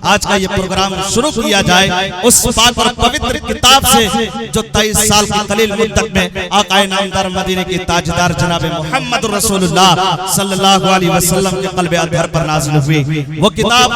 आज का ये प्रोग्राम शुरू किया जाए उस पाक और पवित्र किताब से जो 23 साल की कलील मुद्दत में आका नामदार मदीने के ताजदार जनाब मोहम्मद रसूलुल्लाह सल्लल्लाहु अलैहि वसल्लम के क़ल्ब अतहर पर नाज़िल हुई। वो किताब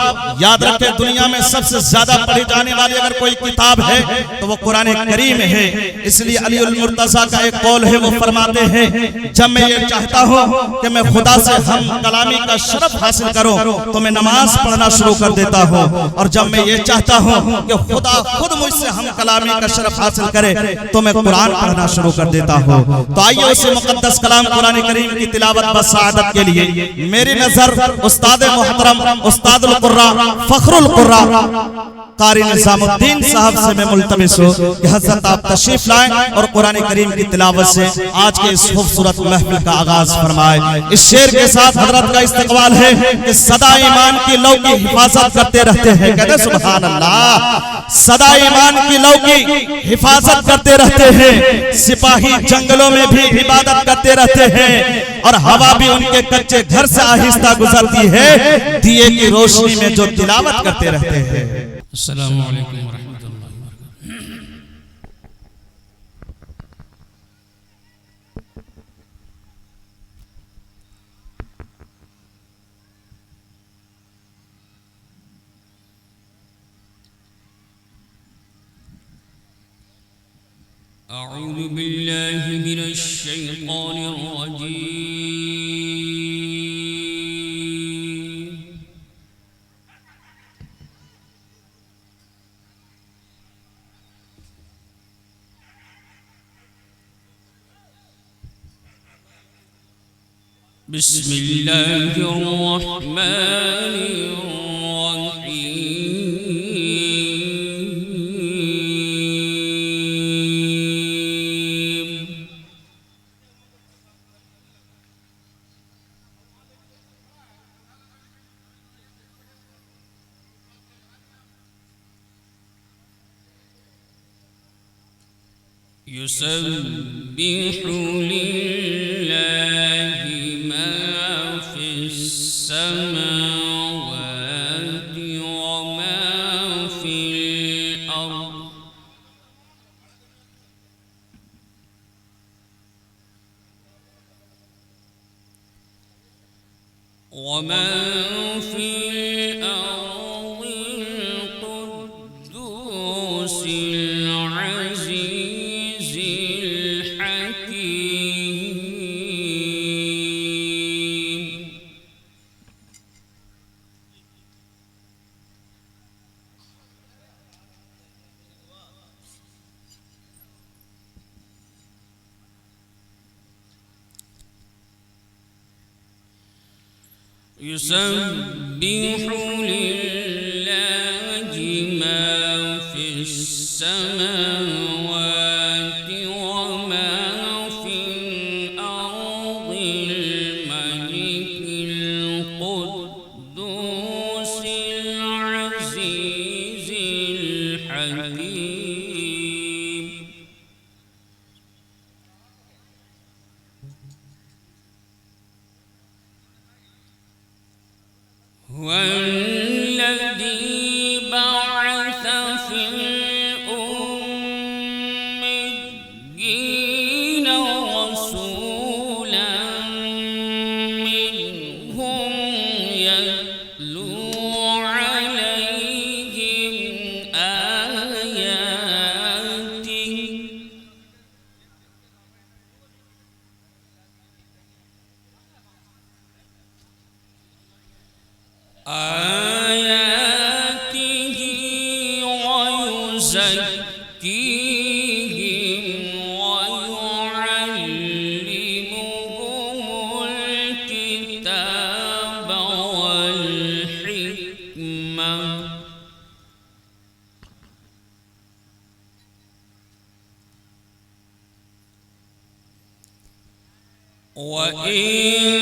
याद रखें, दुनिया में सबसे ज्यादा पढ़ी जाने वाली अगर कोई किताब है तो वो कुरान करीम है। इसलिए अली उल मुर्तज़ा का एक कौल है, वो फरमाते हैं, जब मैं ये चाहता हूँ कि मैं खुदा से हम कलामी का शरफ हासिल करूँ तो मैं नमाज पढ़ना शुरू कर देता हूँ, और जब मैं ये चाहता हूँ कि खुदा खुद मुझसे हम कलामी का शरफ हासिल करे तो मैं कुरान पढ़ना शुरू कर देता हूँ। तो आइए उसी मुक़द्दस कलाम कुरान करीम की तिलावत व सआदत के लिए मेरी नजर उस्ताद मोहतरम उस्तादुल कुर्रा फखरुल कुर्रा कारी निज़ामुद्दीन साहब से मैं मुल्तमिस हूँ कि हज़रत आप तशरीफ लाएं और कुरान करीम की तिलावत से आज के इस खूबसूरत महफिल का आगाज फरमाए। इस शेर के साथ हजरत का इस्तकबाल है कि सदा ईमान की लौ की हिफाजत करते रहते हैं। कहते सुभान अल्लाह। सदा ईमान की लौ की हिफाजत करते रहते हैं, सिपाही जंगलों में भी इबादत करते रहते हैं, और हवा भी उनके कच्चे घर से आहिस्ता गुजरती है, दिए की रोशनी में जो तिलावत करते रहते हैं। अस्सलामु अलैकुम वरहमतुल्लाहि वबरकातुहू। अऊज़ु बिल्लाहि मिनश शैतानिर रजीम। बिस्मिल्लाहिर रहमानिर रहीम। युसब्बिहु लिल्लाहि मा फिस समावाति व मा फिल अर्द व मा फिल अर्दिल कुद्दूसिल युसब्बिहु लिल्लाहि मा फिस समावाति व मा फिल अर्दिल मलिकिल कुद्दूसिल अज़ीज़िल हकीम। والذي بعث في الأميين رسولا منهم يتلو عليهم آياته ويزكيهم ويعلمهم الكتاب والحكمة وإن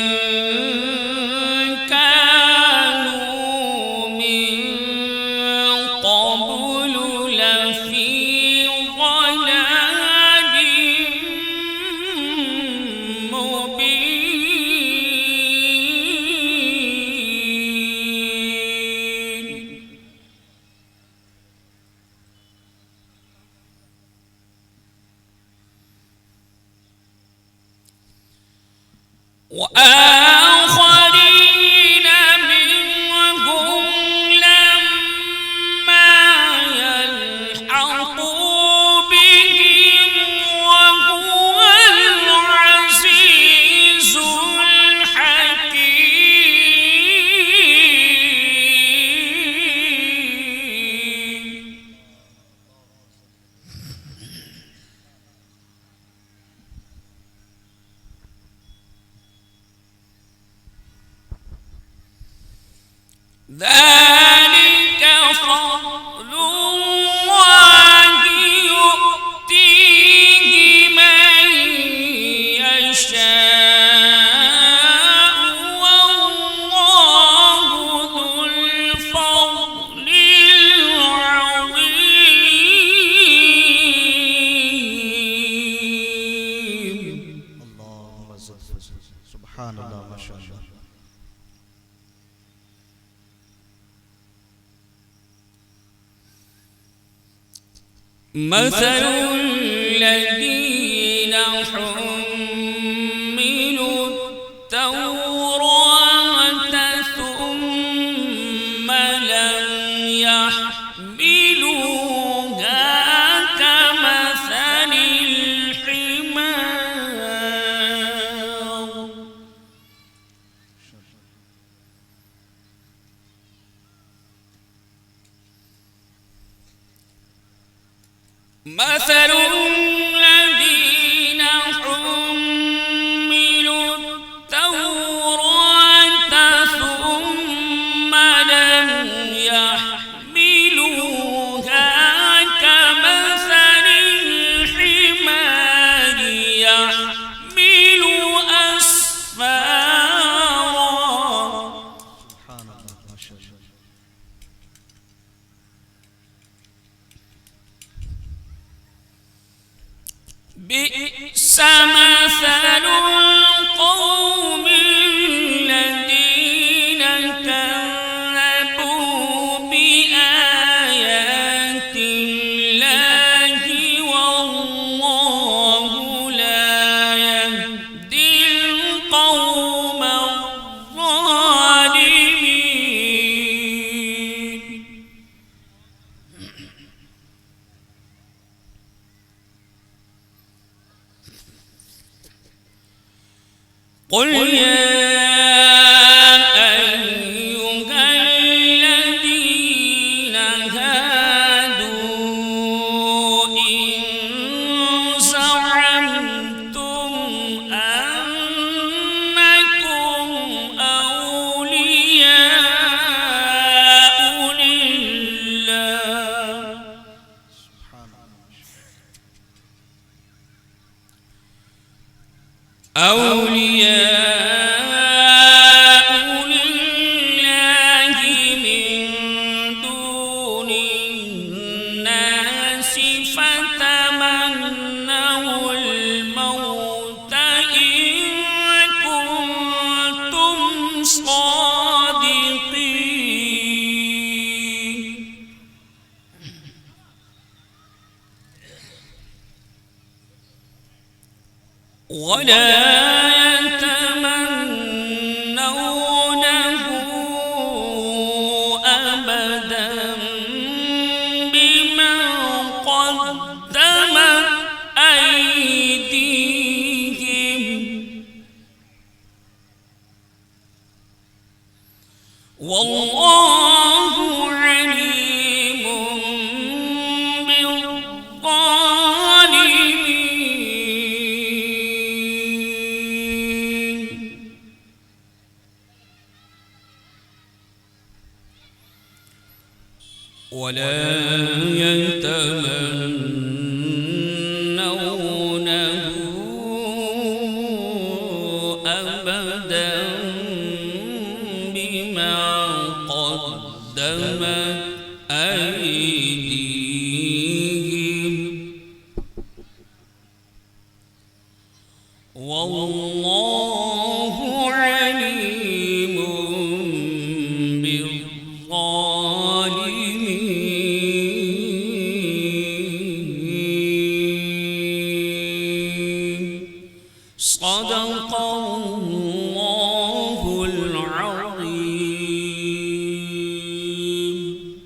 وآخرين منهم لما يلحقوا بهم وهو العزيز الحكيم. ذلك فضل الله يؤتيه من يشاء والله ذو الفضل العظيم. اللهم سبحان الله ما شاء الله. مثل الذين حملوا التوراة ثم لم يحملوها كمثل الحمار مثل الذين حملوا التوراة ثم لم يحملوها كمثل الحمار يحمل أسفارا. سبحان الله ما شاء الله. بئس مثل القوم الذين كذبوا بآيات الله والله لا يهدي القوم الظالمين. قل يا أيها الذين هادوا إن زعمتم أنكم أولياء لله من دون الناس فتمنوا الموت إن كنتم صادقين. ولا يتمنونه أبدا بما قدمت أيديهم والله عليم بالظالمين. ولا يتمنونه أبدا بما قدمت أيديهم والله عليم بالظالمين. صدق